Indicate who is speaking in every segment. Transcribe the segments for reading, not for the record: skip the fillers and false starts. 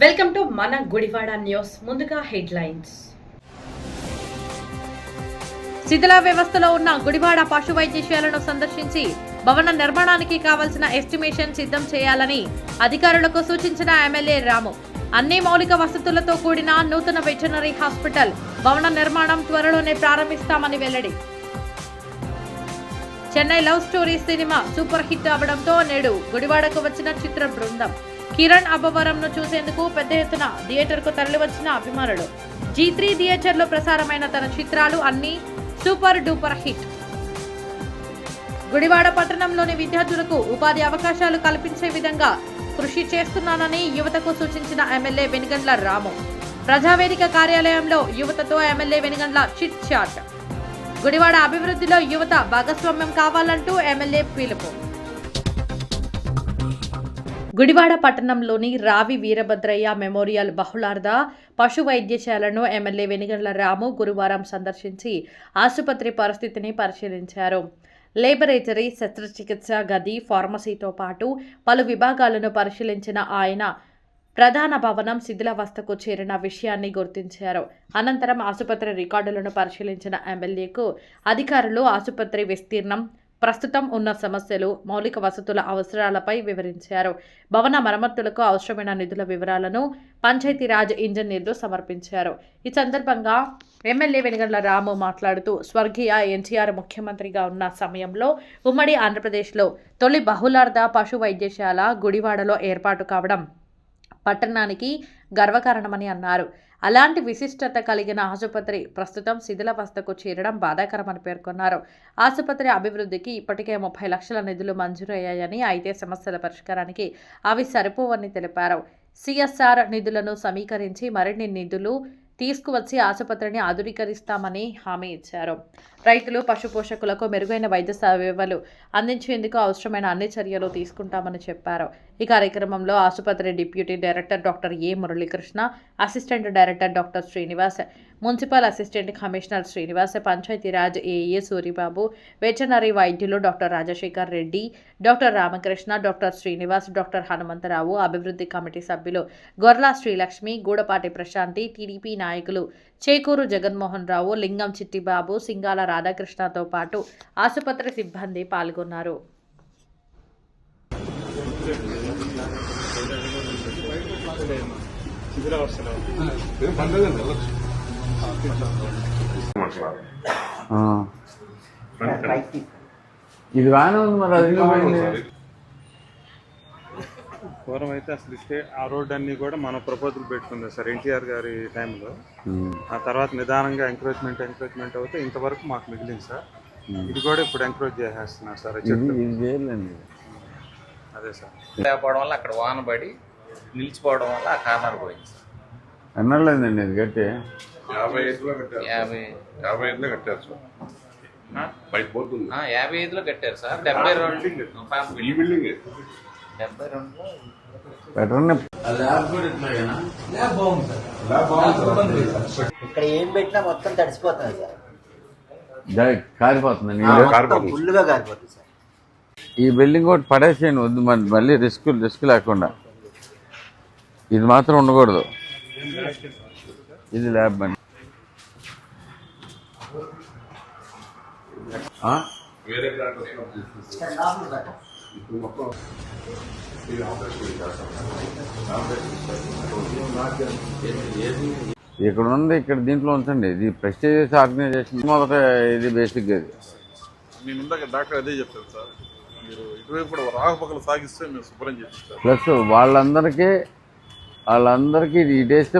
Speaker 1: Welcome to మన Gudivada news. ముందుగా headlines. శిథిల వ్యవస్థలో ఉన్న గుడివాడ పశు వైద్యశాలను సందర్శించి భవన నిర్మాణానికి కావాల్సిన ఎస్టిమేషన్ సిద్ధం చేయాలని అధికారులకు సూచించిన ఎమ్మెల్యే రాము. అన్ని మౌలిక వసతులతో కూడిన నూతన వెటర్నరీ హాస్పిటల్ భవన నిర్మాణం త్వరలోనే ప్రారంభిస్తామని వెల్లడి. Chennai love story cinema super hit అవడంతో నేడు గుడివాడకు వచ్చిన చిత్ర బృందం. కిరణ్ అబ్బవరంను చూసేందుకు పెద్ద ఎత్తున థియేటర్కు తరలివచ్చిన అభిమానులు. G3 థియేటర్లో ప్రసారమైన తన చిత్రాలు అన్ని సూపర్ డూపర్ హిట్. గుడివాడ పట్టణంలోని విద్యార్థులకు ఉపాధి అవకాశాలు కల్పించే విధంగా కృషి చేస్తున్నానని యువతకు సూచించిన ఎమ్మెల్యే వెనుగండ్ల రాము. ప్రజావేదిక కార్యాలయంలో యువతతో MLA Venugandla chit chat. Gudivada అభివృద్ధిలో యువత భాగస్వామ్యం కావాలంటూ ఎమ్మెల్యే పిలుపు. గుడివాడ పట్టణంలోని రావి వీరభద్రయ్య మెమోరియల్ బహుళార్థ పశు వైద్యశాలను ఎమ్మెల్యే వెనుగండ్ల రాము గురువారం సందర్శించి ఆసుపత్రి పరిస్థితిని పరిశీలించారు. లేబరేటరీ, శస్త్రచికిత్స గది, ఫార్మసీతో పాటు పలు విభాగాలను పరిశీలించిన ఆయన ప్రధాన భవనం శిథిలావస్థకు చేరిన విషయాన్ని గుర్తించారు. అనంతరం ఆసుపత్రి రికార్డులను పరిశీలించిన ఎమ్మెల్యేకు అధికారులు ఆసుపత్రి విస్తీర్ణం, ప్రస్తుతం ఉన్న సమస్యలు, మౌలిక వసతుల అవసరాలపై వివరించారు. భవన మరమ్మతులకు అవసరమైన నిధుల వివరాలను పంచాయతీరాజ్ ఇంజనీర్లు సమర్పించారు. ఈ సందర్భంగా ఎమ్మెల్యే వెనుగండ్ల రాము మాట్లాడుతూ స్వర్గీయ ఎన్టీఆర్ ముఖ్యమంత్రిగా ఉన్న సమయంలో ఉమ్మడి ఆంధ్రప్రదేశ్లో తొలి బహుళార్థ పశు వైద్యశాల గుడివాడలో ఏర్పాటు కావడం పట్టణానికి గర్వకారణమని అన్నారు. అలాంటి విశిష్టత కలిగిన ఆసుపత్రి ప్రస్తుతం శిథిలావస్థకు చేరడం బాధాకరమని పేర్కొన్నారు. ఆసుపత్రి అభివృద్ధికి ఇప్పటికే 30 లక్షల నిధులు మంజూరయ్యాయని, అయితే సమస్యల పరిష్కారానికి అవి సరిపోవని తెలిపారు. CSR నిధులను సమీకరించి మరిన్ని నిధులు తీసుకువచ్చి ఆసుపత్రిని ఆధునీకరిస్తామని హామీ ఇచ్చారు. రైతులు, పశు పోషకులకు మెరుగైన వైద్య సేవలు అందించేందుకు అవసరమైన అన్ని చర్యలు తీసుకుంటామని చెప్పారు. ఈ కార్యక్రమంలో ఆసుపత్రి deputy director doctor A Muralikrishna, assistant director doctor Srinivas, municipal assistant commissioner Srinivas, Panchayati Raj ఏఏ సూరిబాబు, వెటర్నరీ వైద్యులు doctor Rajasekhar Reddy, doctor Ramakrishna, doctor Srinivas, doctor Hanumantharao, అభివృద్ధి కమిటీ సభ్యులు గొర్లా శ్రీలక్ష్మి, గూడపాటి ప్రశాంతి, టీడీపీ నాయకులు చేకూరు జగన్మోహన్ రావు, లింగం చిట్టిబాబు, సింగాల రాధాకృష్ణతో పాటు ఆసుపత్రి సిబ్బంది పాల్గొన్నారు.
Speaker 2: ఇది బాగానే ఉంది, మరి అది
Speaker 3: పూర్వం అయితే అసలు ఇస్తే ఆ రోడ్ అన్ని కూడా మనం ప్రపోజల్ పెట్టుకుంది సార్ ఎన్టీఆర్ గారి టైంలో. ఆ తర్వాత నిదానంగా ఎంకరేజ్మెంట్ అవుతే ఇంతవరకు మాకు మిగిలింది సార్. ఇది కూడా ఇప్పుడు ఎంకరేజ్ చేసేస్తున్నారు సార్. అదే సార్,
Speaker 4: లేకపోవడం వల్ల అక్కడ వాన పడి నిలిచిపోవడం వల్ల ఆ కార్నర్ పోయింది సార్.
Speaker 2: ఎన్నలేదండి ఇది కట్టి
Speaker 4: 55లో
Speaker 5: కట్టారు సార్. బయట పోతుంది
Speaker 4: 55లో కట్టారు సార్. 72
Speaker 5: ఈ బిల్డింగ్
Speaker 4: 72లో
Speaker 6: ఇక్కడ ఏం పెట్టినా మొత్తం తడిసిపోతుంది
Speaker 2: సార్, కారిపోతుంది,
Speaker 6: ఫుల్గా కారిపోతుంది సార్.
Speaker 2: ఈ బిల్డింగ్ ఒకటి పడేసేయండి, వద్దు మళ్ళీ రిస్క్ లేకుండా. ఇది మాత్రం ఉండకూడదు. ఇది ల్యాబ్ బండి.
Speaker 5: వేరే
Speaker 2: ఇక్కడ ఉంది, ఇక్కడ దీంట్లో ఉంచండి. ఇది ప్రెస్టీజియస్ ఆర్గనైజేషన్ మొదట, ఇది బేసిక్. ఇది
Speaker 3: నేను ఇందాక డాక్టర్ అదే చెప్పారు సార్, మీరు ఇటువైపు కూడా రాకపోకలు సాగిస్తే మేము శుభ్రం చేస్తాం.
Speaker 2: ప్లస్ వాళ్ళందరికీ ఇటేస్తే.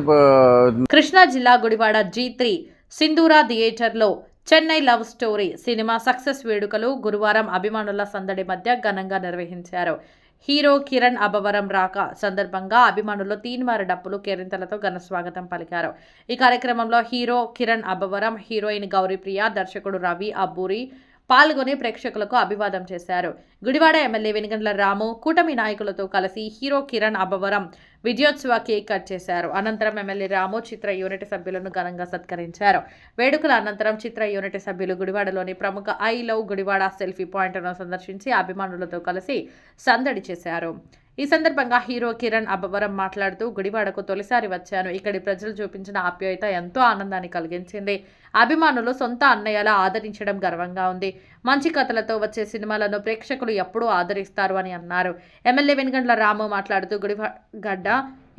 Speaker 1: కృష్ణా జిల్లా గుడివాడ G3 సింధూరా థియేటర్లో Chennai love story cinema success వేడుకలు గురువారం అభిమానుల సందడి మధ్య ఘనంగా నిర్వహించారు. హీరో కిరణ్ అబ్బవరం రాక సందర్భంగా అభిమానులు తీన్మార డప్పులు, కేరింతలతో ఘన స్వాగతం పలికారు. ఈ కార్యక్రమంలో హీరో కిరణ్ అబ్బవరం, హీరోయిన్ గౌరీప్రియ, దర్శకుడు రవి అబ్బూరి పాల్గొని ప్రేక్షకులకు అభివాదం చేశారు. గుడివాడ ఎమ్మెల్యే వెనుగండ్ల రాము కూటమి నాయకులతో కలిసి హీరో కిరణ్ అబ్బవరం విజయోత్సవ కేక్ కట్ చేశారు. అనంతరం ఎమ్మెల్యే రాము చిత్ర యూనిట్ సభ్యులను ఘనంగా సత్కరించారు. వేడుకల అనంతరం చిత్ర యూనిట్ సభ్యులు గుడివాడలోని ప్రముఖ ఐ లవ్ గుడివాడ సెల్ఫీ పాయింట్ను సందర్శించి అభిమానులతో కలిసి సందడి చేశారు. ఈ సందర్భంగా హీరో కిరణ్ అబ్బవరం మాట్లాడుతూ గుడివాడకు తొలిసారి వచ్చాను. ఇక్కడి ప్రజలు చూపించిన ఆప్యాయత ఎంతో ఆనందాన్ని కలిగించింది. అభిమానులు సొంత అన్నయ్యలా ఆదరించడం గర్వంగా ఉంది. మంచి కథలతో వచ్చే సినిమాలను ప్రేక్షకులు ఎప్పుడూ ఆదరిస్తారు అని అన్నారు. ఎమ్మెల్యే వెనుగండ్ల రాము మాట్లాడుతూ గుడిగడ్డ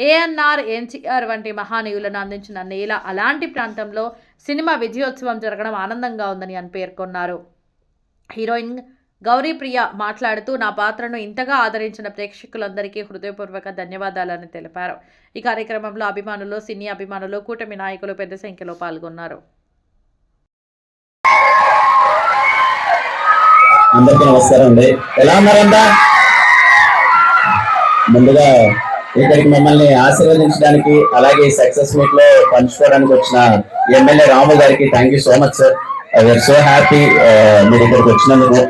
Speaker 1: ఏఎన్ఆర్, ఎన్టీఆర్ వంటి మహానీయులను అందించిన నేల. అలాంటి ప్రాంతంలో సినిమా విజయోత్సవం జరగడం ఆనందంగా ఉందని అని పేర్కొన్నారు. హీరోయిన్ గౌరీప్రియ మాట్లాడుతూ నా పాత్రను ఇంతగా ఆదరించిన ప్రేక్షకులందరికీ హృదయపూర్వక ధన్యవాదాలని తెలిపారు. ఈ కార్యక్రమంలో అభిమానులు, సినీ అభిమానులు, కూటమి నాయకులు పెద్ద సంఖ్యలో పాల్గొన్నారు.
Speaker 7: అందరికీ నమస్కారం అండి. ఎలా ఉన్నారంతా? ముందుగా ఇక్కడికి మమ్మల్ని ఆశీర్వదించడానికి, అలాగే ఈ సక్సెస్ మీట్ లో పంచుకోవడానికి వచ్చిన ఎమ్మెల్యే రాము గారికి thank you so much sir. We're so happy మీరు ఇక్కడికి వచ్చినందుకు.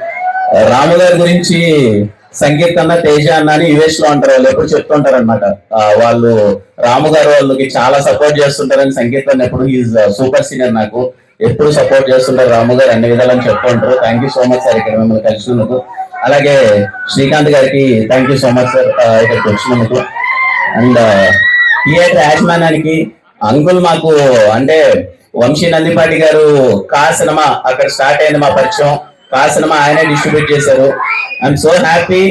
Speaker 7: రాము గారి గురించి సంగీత్ అన్న, తేజ అన్న అని యుఎస్ లో ఉంటారు, వాళ్ళు ఎప్పుడు చెప్తుంటారు అనమాట. వాళ్ళు రాము గారు వాళ్ళకి చాలా సపోర్ట్ చేస్తుంటారని సంగీత్ అన్న ఎప్పుడు ఈజ్ సూపర్ సీనియర్, నాకు ఎప్పుడు సపోర్ట్ చేస్తుంటారు రాము గారు అన్ని విధాలని చెప్తుంటారు. Thank you so much sir ఇక్కడ మిమ్మల్ని కలిసినందుకు. అలాగే శ్రీకాంత్ గారికి thank you so much sir ఇక్కడికి వచ్చినందుకు. అండ్ థియేటర్ యాజమాన్యానికి అంకుల్, మాకు అంటే వంశీ నందిపాటి గారు కా సినిమా అక్కడ స్టార్ట్ అయింది మా పరిచయం. కా సినిమా ఆయనే డిస్ట్రిబ్యూట్ చేశారు. I'm so happy.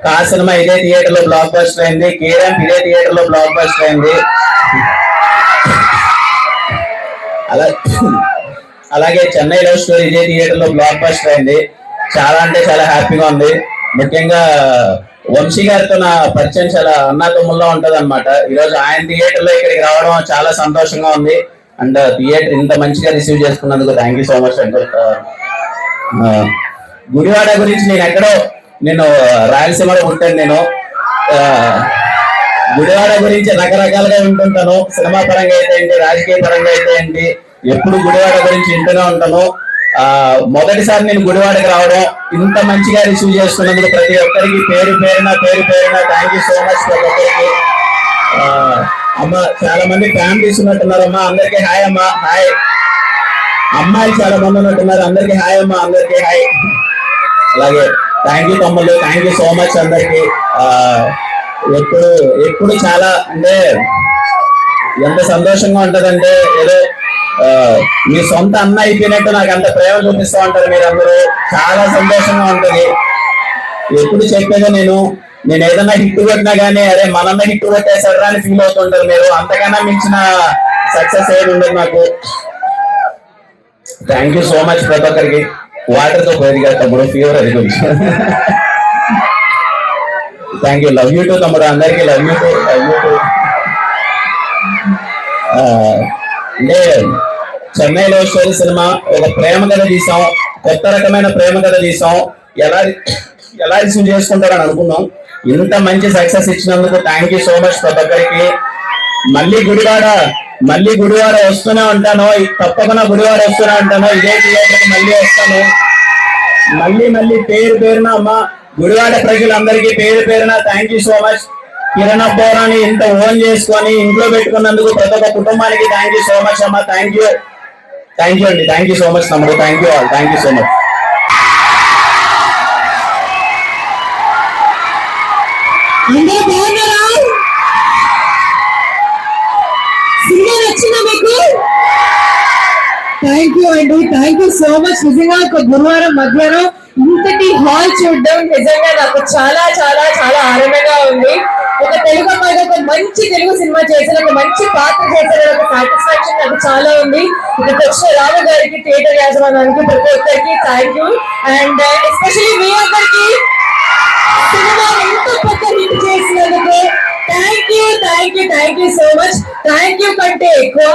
Speaker 7: కా సినిమా ఇదే థియేటర్ లో బ్లాక్ బస్టర్ అయింది. కేరాంప్ ఇదే థియేటర్ లో బ్లాక్ బస్టర్ అయింది. అలాగే చెన్నై లవ్ స్టోరీ ఇదే థియేటర్ లో బ్లాక్ బస్టర్ అయింది. చాలా అంటే చాలా హ్యాపీగా ఉంది. ముఖ్యంగా వంశీ గారితో నా పరిచయం చాలా అన్నాతమ్ముల్లో ఉంటది అనమాట. ఈరోజు ఆయన థియేటర్ లో ఇక్కడికి రావడం చాలా సంతోషంగా ఉంది. అండ్ థియేటర్ ఇంత మంచిగా రిసీవ్ చేసుకున్నందుకు thank you so much uncle. Gudivada గురించి నేను రాయలసీమలో పుట్టాను. నేను గుడివాడ గురించి రకరకాలుగా వింటుంటాను. సినిమా పరంగా అయితే ఏంటి, రాజకీయ పరంగా అయితే ఏంటి, ఎప్పుడు గుడివాడ గురించి వింటూనే ఉంటాను. మొదటిసారి నేను గుడివాడకి రావడం, ఇంత మంచిగా రిసీవ్ చేసుకున్నందుకు ప్రతి ఒక్కరికి పేరు పేరున థ్యాంక్ యూ సో మచ్. ప్రతి ఒక్కరికి అమ్మ, చాలా మంది ఫ్యామిలీస్ ఉన్నట్టున్నారు. అమ్మా అందరికి హాయ్. అమ్మా హాయ్. అమ్మాయిలు చాలా మంది ఉన్నట్టున్నారు. అందరికి హాయ్ అమ్మా, అందరికి హాయ్. అలాగే థ్యాంక్ యూ తమ్ముళ్ళు, థ్యాంక్ యూ సో మచ్ అందరికి. ఎప్పుడు చాలా అంటే ఎంత సంతోషంగా ఉంటదంటే, ఏదో మీ సొంత అన్న అయిపోయినట్టు నాకు అంత ప్రేమ చూపిస్తూ ఉంటారు మీరందరూ. చాలా సంతోషంగా ఉంటది. ఎప్పుడు చెప్పేదో నేను ఏదైనా హిట్ కొట్టినా గానీ, అరే మనన్న హిట్ కొట్టేసారా అని ఫీల్ అవుతుంటారు మీరు. అంతకన్నా మించిన సక్సెస్ ఏమి ఉండదు నాకు. థ్యాంక్ యూ సో మచ్ ప్రతి ఒక్కరికి. వాటర్ తో పోయేదిగా తమ్ముడు, ఫీవర్ అది కొంచెం. Thank you. Love you to తమ్ముడు, అందరికి లవ్ యూ టు. అంటే చెన్నై లవ్ స్టోరీ సినిమా ఒక ప్రేమ కథ తీసాం, కొత్త రకమైన ప్రేమ కథ తీసాం. ఎలా రిసీవ్ చేసుకుంటారని అనుకున్నాం. ఇంత మంచి సక్సెస్ ఇచ్చినందుకు థ్యాంక్ యూ సో మచ్ ప్రతి ఒక్కరికి. మళ్ళీ గుడివాడ వస్తూనే ఉంటాను, తప్పకుండా గుడివాడ వస్తూనే ఉంటాను. ఇదే థియేటర్కి మళ్ళీ వస్తాను. మళ్ళీ పేరున అమ్మ గుడివాడ ప్రజలందరికీ పేరున thank you so much. Kiran అబ్బవరాన్ని ఇంత ఓన్ చేసుకొని ఇంట్లో పెట్టుకున్నందుకు ప్రతి ఒక్క కుటుంబానికి థ్యాంక్ యూ సో మచ్ అమ్మ. థ్యాంక్ యూ అండి. థ్యాంక్ యూ సో మచ్ తమ్ముడు. Thank you all. Thank you so much.
Speaker 8: Cinema నచ్చిందా మీకు? థ్యాంక్ యూ అండి, థ్యాంక్ యూ సో మచ్. నిజంగా ఒక గురువారం మధ్యాహ్నం ఇంతటి హాల్ చూడడం నిజంగా నాకు చాలా చాలా చాలా ఆనందంగా ఉంది. ఒక తెలుగు అమ్మాయిగా ఒక మంచి తెలుగు సినిమా చేసిన, ఒక మంచి పాత్ర చేసిన ఒక సాటిస్ఫాక్షన్ నాకు చాలా ఉంది. ఇక్కడికి వచ్చిన రాము గారికి, థియేటర్ యాజమాన్యానికి, ప్రతి ఒక్కరికి థ్యాంక్ యూ. అండ్ ఎస్పెషల్లీ మీ అందరికి సినిమా ఎంత పెద్ద హిట్ చేసినందుకు thank you so much. Thank you కంటే ఎక్కువ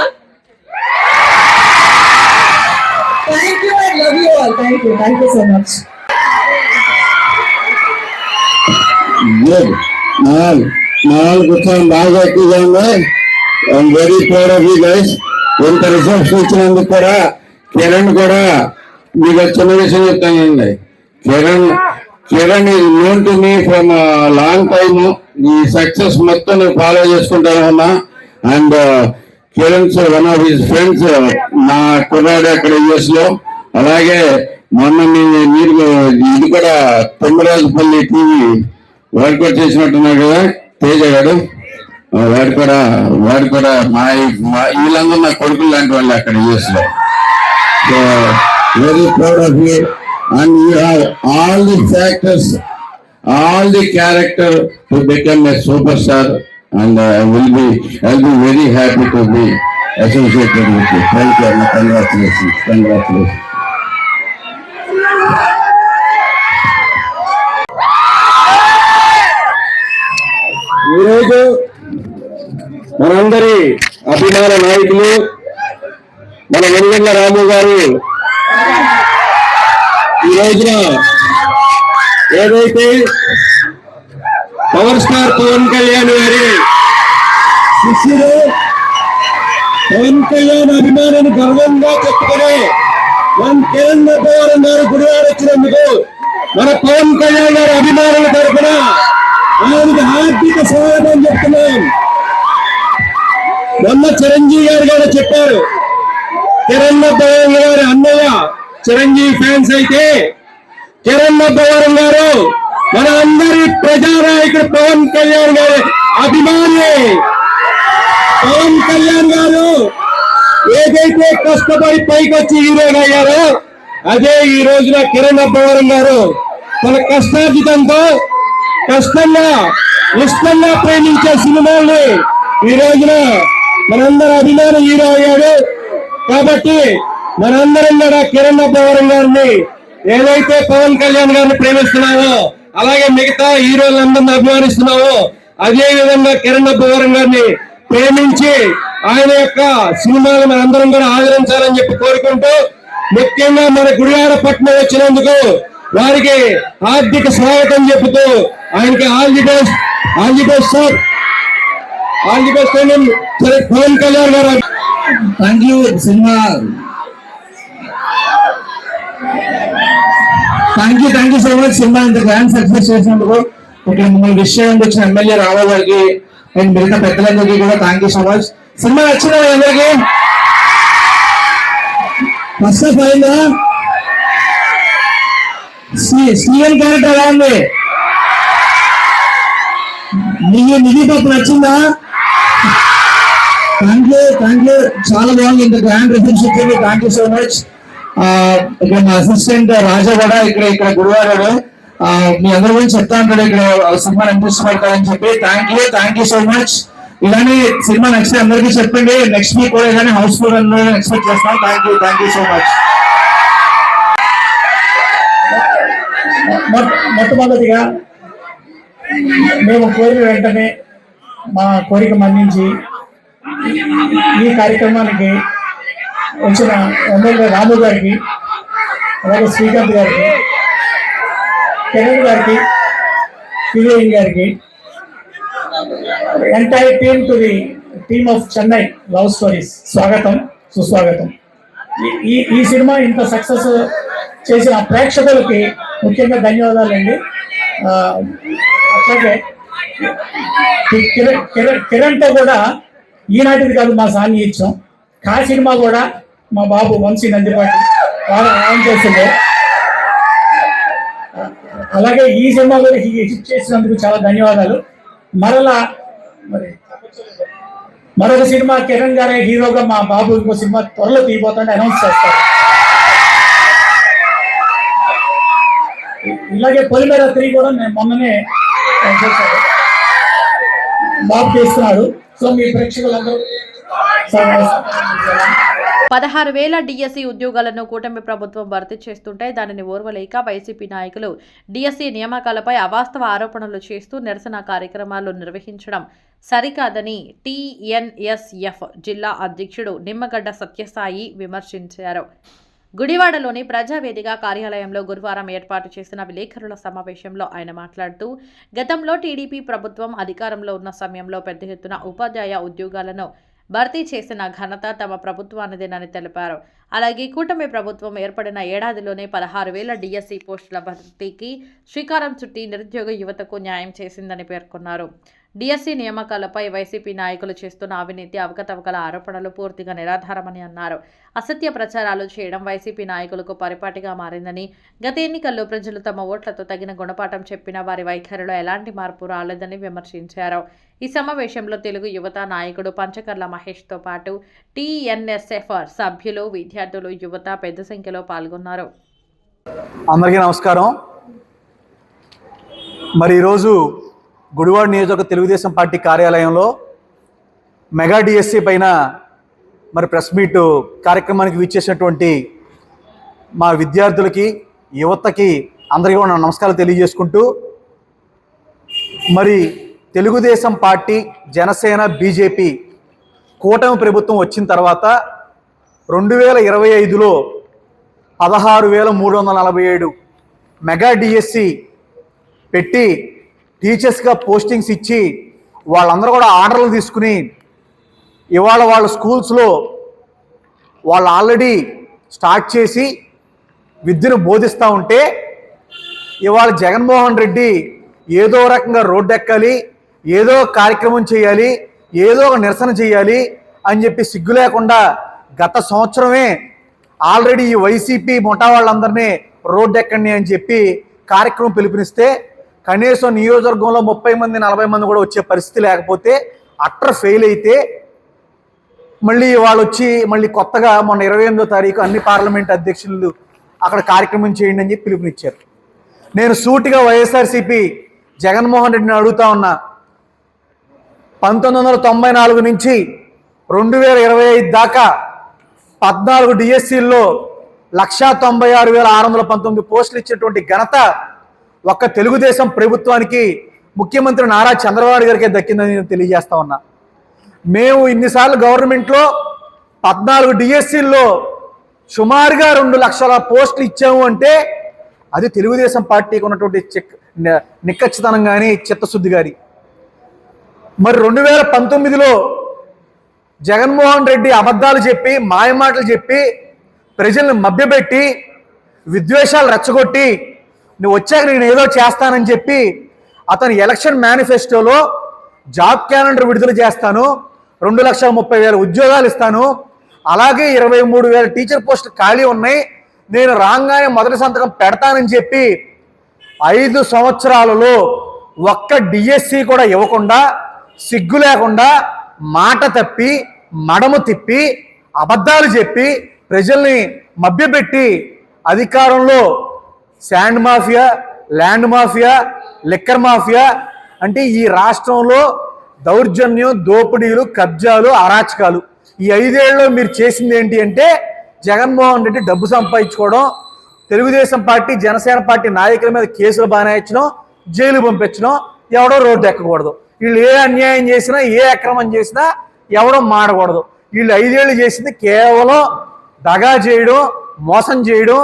Speaker 8: thank you. I love you all. Thank you so much.
Speaker 9: కూర్చొని బాగా ఎక్కువగా ఉంది. I'm very proud of you guys. ఇంత రిజల్ట్స్ ఇచ్చినందుకు కూడా కిరణ్ కూడా మీకు చిన్న విషయం చెప్తానండి. Kiran is known to me from long time. ఈ సక్సెస్ మొత్తం నేను ఫాలో చేసుకుంటాను ఉన్నా. And Kiran sir one of his friends, నా కుర్రాడు అక్కడ యుఎస్ లో. అలాగే మొన్న మీరు ఇది కూడా తొమ్మిరాజుపల్లి టీవీ వాడు కూడా చేసినట్టున్నాడు కదా తేజ గారు. వాడు కూడా మా వీళ్ళందరూ నా కొడుకులు లాంటి వాళ్ళు అక్కడ యూఎస్ లో. So very proud of you and you have all the factors, all the character to become a superstar, and I'll be very happy to be associated with you. Thank you, and congratulations. ఈరోజు మనందరి అభిమాన నాయకులు మన వెంగళ రాము గారు ఈ రోజున ఏదైతే power star Pawan Kalyan గారి శిష్యుడు, పవన్ కళ్యాణ్ అభిమానులు గర్వంగా చెప్పుకునే కిరణ్ నబ్బవరం గారు గుడివాడ వచ్చినందుకు మన పవన్ కళ్యాణ్ గారి అభిమానుల తరఫున ఆయనకి హార్దిక స్వాగతం చెప్తున్నాం. మొన్న చిరంజీవి గారు కూడా చెప్పారు, కిరణ్ నబ్బవరం గారి అన్నయ్య చిరంజీవి ఫ్యాన్స్ అయితే కిరణ్ నబ్బవరం గారు మన అందరి ప్రజానాయకుడు పవన్ కళ్యాణ్ గారి అభిమాని. పవన్ కళ్యాణ్ గారు ఏదైతే కష్టపడి పైకి వచ్చి హీరోగా అయ్యారో అదే ఈ రోజున కిరణ్ నబ్బవరం గారు తన కష్టార్జితంతో కష్టంగా ఇష్టంగా ప్రేమించే సినిమాల్ని ఈ రోజున మనందరి అభిమాన హీరో అయ్యాడు. కాబట్టి మనందరం కూడా కిరణ్ నబ్బవరం గారిని ఏదైతే పవన్ కళ్యాణ్ గారిని ప్రేమిస్తున్నామో అలాగే మిగతా హీరోలందరినీ అభిమానిస్తున్నామో అదే విధంగా కిరణ్ నబ్బవరం గారిని ప్రేమించి ఆయన యొక్క సినిమాలు మనందరం కూడా ఆదరించాలని చెప్పి కోరుకుంటూ, ముఖ్యంగా మన గుడివాడ పట్టణం వచ్చినందుకు వారికి హార్దిక స్వాగతం చెబుతూ ఆయనకి all the best sir, all the best Pavan Kalyan గారు. Thank you cinema, thank you so much cinema ఇంత గ్రాండ్ సక్సెస్ చేసినందుకు. ఇక్కడ మిమ్మల్ని విష్ చేయడానికి వచ్చిన ఎమ్మెల్యే రావు గారికి అండ్ మిగతా పెద్దలందరికీ కూడా thank you so much. Cinema నచ్చిందా అందరికి? ఫస్ట్ ఆఫ్ అయిందా? స్టీవెన్ క్యారెక్టర్ ఎలా ఉంది? నిధి పాప నచ్చిందా? థ్యాంక్ యూ చాలా బాగుంది. ఇంత గ్రాండ్ రిసెప్షన్ ఇచ్చింది. Thank you so much. ఇక్కడ మా అసిస్టెంట్ రాజా కూడా ఇక్కడ గురువారాడు మీ అందరి గురించి చెప్తా ఉంటాడు ఇక్కడ సినిమా ఇంట్రెస్ట్ పడతారని చెప్పి. Thank you so much. ఇలానే సినిమా నచ్చితే అందరికీ చెప్పండి. నెక్స్ట్ వీక్ కూడా ఇలానే హౌస్ఫుల్ ఎక్స్పెక్ట్ చేస్తాం. Thank you so much. మొట్టమొదటిగా మేము కోరిన వెంటనే మా కోరిక మన్నించి ఈ కార్యక్రమానికి వచ్చిన ఎమ్మెల్యే రాము గారికి, అలాగే శ్రీకాంత్ గారికి, కిరణ్ గారికి, శ్రీదేవి గారికి, entire team to the team of Chennai love stories స్వాగతం, సుస్వాగతం. ఈ సినిమా ఇంత సక్సెస్ చేసిన ప్రేక్షకులకి ముఖ్యంగా ధన్యవాదాలండి. అట్లాగే కిరణ్తో కూడా ఈనాటిది కాదు మా సాన్నిహిత్యం. కా సినిమా కూడా మా బాబు వంశీ నందిపాటి ఆన్ చేసింది. అలాగే ఈ సినిమా కూడా హిట్ చేసినందుకు చాలా ధన్యవాదాలు. మరొక సినిమా కిరణ్ గారే హీరోగా మా బాబు ఇంకో సినిమా త్వరలో తీయబోతుంటే అనౌన్స్ చేస్తారు. ఇలాగే పొలిమేర 3 కూడా నేను మొన్ననే చేశాను, బాబు చేస్తున్నాడు. సో మీ ప్రేక్షకులందరూ
Speaker 1: 16,000 డిఎస్సి ఉద్యోగాలను కూటమి ప్రభుత్వం భర్తీ చేస్తుంటే దానిని ఓర్వలేక వైసీపీ నాయకులు డిఎస్సి నియామకాలపై అవాస్తవ ఆరోపణలు చేస్తూ నిరసన కార్యక్రమాలు నిర్వహించడం సరికాదని టీఎన్ఎస్ఎఫ్ జిల్లా అధ్యక్షుడు నిమ్మగడ్డ సత్యసాయి విమర్శించారు. గుడివాడలోని ప్రజావేదిక కార్యాలయంలో గురువారం ఏర్పాటు చేసిన విలేకరుల సమావేశంలో ఆయన మాట్లాడుతూ, గతంలో టీడీపీ ప్రభుత్వం అధికారంలో ఉన్న సమయంలో పెద్ద ఎత్తున ఉపాధ్యాయ ఉద్యోగాలను భర్తీ చేసిన ఘనత తమ ప్రభుత్వానిదేనని తెలిపారు. అలాగే కూటమి ప్రభుత్వం ఏర్పడిన ఏడాదిలోనే 16,000 డిఎస్సి పోస్టుల భర్తీకి శ్రీకారం చుట్టి నిరుద్యోగ యువతకు న్యాయం చేసిందని పేర్కొన్నారు. డిఎస్సి నియామకాలపై వైసీపీ నాయకులు చేస్తున్న అవినీతి అవకతవకల ఆరోపణలు పూర్తిగా నిరాధారమని అన్నారు. అసత్య ప్రచారాలు చేయడం వైసీపీ నాయకులకు పరిపాటిగా మారిందని, గత ఎన్నికల్లో ప్రజలు తమ ఓట్లతో తగిన గుణపాఠం చెప్పినా వారి వైఖరిలో ఎలాంటి మార్పు రాలేదని విమర్శించారు. ఈ సమావేశంలో తెలుగు యువత నాయకుడు పంచకర్ల మహేష్తో పాటు టీఎన్ఎస్ఎఫ్ సభ్యులు, విద్యార్థులు, యువత పెద్ద సంఖ్యలో పాల్గొన్నారు.
Speaker 10: అందరికీ నమస్కారం. మరి ఈరోజు గుడివాడ నియోజకవర్గ తెలుగుదేశం పార్టీ కార్యాలయంలో మెగా డిఎస్సి పైన మరి ప్రెస్ మీట్ కార్యక్రమానికి విచ్చేసినటువంటి మా విద్యార్థులకి, యువతకి అందరికీ కూడా నమస్కారాలు తెలియజేసుకుంటూ, మరి తెలుగుదేశం పార్టీ, జనసేన, బీజేపీ కూటమి ప్రభుత్వం వచ్చిన తర్వాత 2025లో 16,347 మెగా డిఎస్సి పెట్టి టీచర్స్గా పోస్టింగ్స్ ఇచ్చి వాళ్ళందరూ కూడా ఆర్డర్లు తీసుకుని ఇవాళ వాళ్ళ స్కూల్స్లో వాళ్ళు ఆల్రెడీ స్టార్ట్ చేసి విద్యను బోధిస్తూ ఉంటే ఇవాళ జగన్మోహన్ రెడ్డి ఏదో రకంగా రోడ్డు ఎక్కాలి, ఏదో కార్యక్రమం చేయాలి, ఏదో ఒక నిరసన చేయాలి అని చెప్పి సిగ్గు లేకుండా గత సంవత్సరమే ఆల్రెడీ ఈ వైసీపీ ముఠా వాళ్ళందరినీ రోడ్డు ఎక్కండి అని చెప్పి కార్యక్రమం పిలుపునిస్తే కనీసం నియోజకవర్గంలో 30 మంది 40 మంది కూడా వచ్చే పరిస్థితి లేకపోతే అట్టర్ ఫెయిల్ అయితే మళ్ళీ వాళ్ళు వచ్చి మళ్ళీ కొత్తగా మొన్న 28వ తారీఖు అన్ని పార్లమెంట్ అధ్యక్షులు అక్కడ కార్యక్రమం చేయండి అని చెప్పి పిలుపునిచ్చారు. నేను సూటిగా వైఎస్ఆర్సీపీ జగన్మోహన్ రెడ్డిని అడుగుతా ఉన్నా, 1994 నుంచి 2025 దాకా 14 డిఎస్సీల్లో 196,619 పోస్టులు ఇచ్చేటువంటి ఘనత ఒక్క తెలుగుదేశం ప్రభుత్వానికి, ముఖ్యమంత్రి నారా చంద్రబాబు గారికే దక్కిందని నేను తెలియజేస్తా ఉన్నా. మేము ఇన్నిసార్లు గవర్నమెంట్లో 14 డిఎస్సీల్లో సుమారుగా 2 లక్షల పోస్టులు ఇచ్చాము అంటే అది తెలుగుదేశం పార్టీకి ఉన్నటువంటి నిక్కచ్చితనం కానీ చిత్తశుద్ధి కానీ. మరి 2019లో జగన్మోహన్ రెడ్డి అబద్ధాలు చెప్పి, మాయమాటలు చెప్పి, ప్రజల్ని మభ్యపెట్టి, విద్వేషాలు రెచ్చగొట్టి నువ్వు వచ్చాక నేను ఏదో చేస్తానని చెప్పి అతను ఎలక్షన్ మేనిఫెస్టోలో జాబ్ క్యాలెండర్ విడుదల చేస్తాను, 2,30,000 ఉద్యోగాలు ఇస్తాను, అలాగే 23,000 టీచర్ పోస్టులు ఖాళీ ఉన్నాయి, నేను రాగానే మొదటి సంతకం పెడతానని చెప్పి 5 సంవత్సరాలలో ఒక్క డిఎస్సి కూడా ఇవ్వకుండా, సిగ్గు లేకుండా మాట తప్పి, మడము తిప్పి, అబద్ధాలు చెప్పి, ప్రజల్ని మభ్యపెట్టి అధికారంలో sand mafia, land mafia, liquor mafia అంటే ఈ రాష్ట్రంలో దౌర్జన్యం, దోపిడీలు, కబ్జాలు, అరాచకాలు ఈ 5 ఏళ్ళలో మీరు చేసింది ఏంటి అంటే జగన్మోహన్ రెడ్డి డబ్బు సంపాదించుకోవడం, తెలుగుదేశం పార్టీ, జనసేన పార్టీ నాయకుల మీద కేసులు బానాయించడం, జైలు పంపించడం, ఎవడో రోడ్డు ఎక్కకూడదు. వీళ్ళు ఏ అన్యాయం చేసినా, ఏ అక్రమం చేసినా ఎవడో మాడకూడదు. వీళ్ళు 5 ఏళ్ళు చేసింది కేవలం దగా చేయడం, మోసం చేయడం,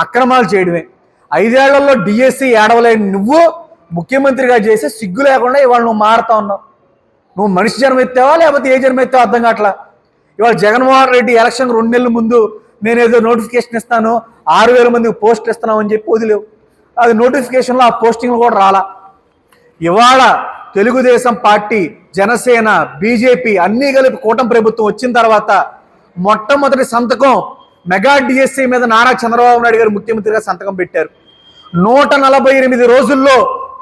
Speaker 10: అక్రమాలు చేయడమే. 5 ఏళ్లలో డిఎస్సి ఏడవలేని నువ్వు ముఖ్యమంత్రిగా చేసి సిగ్గు లేకుండా ఇవాళ నువ్వు మారుతా ఉన్నావు. నువ్వు మనిషి జన్మ ఎత్తావా లేకపోతే ఏ జన్మ ఎత్తావో అర్థం కావట్లా. ఇవాళ జగన్మోహన్ రెడ్డి ఎలక్షన్ 2 నెలల ముందు నేనేదో నోటిఫికేషన్ ఇస్తాను, 6,000 మందికి పోస్టులు ఇస్తున్నావు అని చెప్పి వదిలేవు. అది నోటిఫికేషన్లో ఆ పోస్టింగ్లు కూడా రాలా. ఇవాళ తెలుగుదేశం పార్టీ, జనసేన, బీజేపీ అన్నీ కలిపి కూటమి ప్రభుత్వం వచ్చిన తర్వాత మొట్టమొదటి సంతకం మెగా డిఎస్సి మీద నారా చంద్రబాబు నాయుడు గారు ముఖ్యమంత్రిగా సంతకం పెట్టారు. 148 రోజుల్లో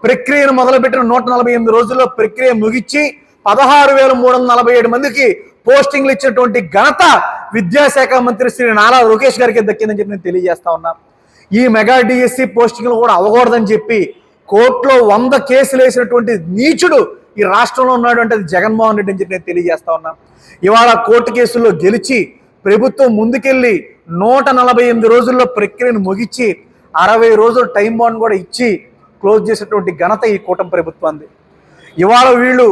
Speaker 10: ప్రక్రియను మొదలుపెట్టిన 148 రోజుల్లో ప్రక్రియ ముగిచ్చి 16,347 మందికి పోస్టింగ్లు ఇచ్చినటువంటి ఘనత విద్యాశాఖ మంత్రి శ్రీ నారా లోకేష్ గారికి దక్కిందని చెప్పి నేను తెలియజేస్తా ఉన్నా. ఈ మెగా డిఎస్సి పోస్టింగ్లు కూడా అవ్వకూడదని చెప్పి కోర్టులో 100 కేసులు వేసినటువంటి నీచుడు ఈ రాష్ట్రంలో ఉన్నాడు అంటే అది జగన్మోహన్ రెడ్డి అని చెప్పి నేను తెలియజేస్తా ఉన్నా. ఇవాళ కోర్టు కేసుల్లో గెలిచి ప్రభుత్వం ముందుకెళ్ళి 148 రోజుల్లో ప్రక్రియను ముగిచ్చి 60 రోజులు టైం బాండ్ కూడా ఇచ్చి క్లోజ్ చేసేటువంటి ఘనత ఈ కూటమి ప్రభుత్వాన్ని. ఇవాళ వీళ్ళు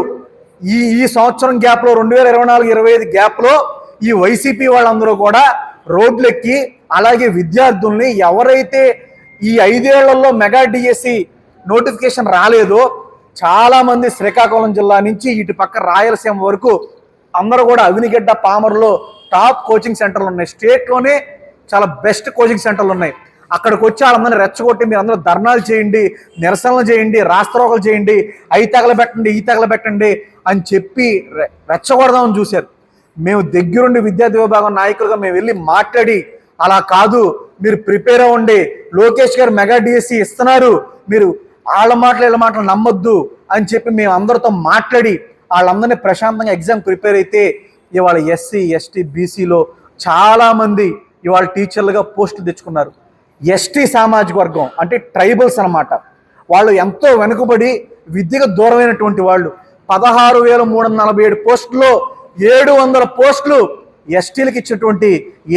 Speaker 10: ఈ సంవత్సరం గ్యాప్లో 2024-25 గ్యాప్లో ఈ వైసీపీ వాళ్ళందరూ కూడా రోడ్లెక్కి అలాగే విద్యార్థుల్ని ఎవరైతే ఈ 5 ఏళ్లలో మెగా డిఎస్సి నోటిఫికేషన్ రాలేదో చాలామంది శ్రీకాకుళం జిల్లా నుంచి ఇటు పక్క రాయలసీమ వరకు అందరూ కూడా అవినిగడ్డ, పామరులో టాప్ కోచింగ్ సెంటర్లు ఉన్నాయి. స్టేట్లోనే చాలా బెస్ట్ కోచింగ్ సెంటర్లు ఉన్నాయి. అక్కడికి వచ్చి వాళ్ళందరినీ రెచ్చగొట్టి మీరు అందరూ ధర్నాలు చేయండి, నిరసనలు చేయండి, రాస్తారోకలు చేయండి, అవి తగలబెట్టండి, ఈ తగలబెట్టండి అని చెప్పి రెచ్చగొడదామని చూశారు. మేము దగ్గరుండి విద్యార్థి విభాగం నాయకులుగా మేము వెళ్ళి మాట్లాడి, అలా కాదు మీరు ప్రిపేర్ అవ్వండి, లోకేష్ గారు మెగా డిఎస్సి ఇస్తున్నారు, మీరు వాళ్ళ మాటలు వీళ్ళ మాటలు నమ్మొద్దు అని చెప్పి మేము అందరితో మాట్లాడి వాళ్ళందరినీ ప్రశాంతంగా ఎగ్జామ్ ప్రిపేర్ అయితే ఇవాళ ఎస్సీ ఎస్టీ బీసీలో చాలామంది ఇవాళ టీచర్లుగా పోస్టులు తెచ్చుకున్నారు. ఎస్టీ సామాజిక వర్గం అంటే ట్రైబల్స్ అన్నమాట. వాళ్ళు ఎంతో వెనుకబడి విద్యకు దూరమైనటువంటి వాళ్ళు. 16,347 పోస్టుల్లో 700 పోస్టులు ఎస్టీలకు ఇచ్చినటువంటి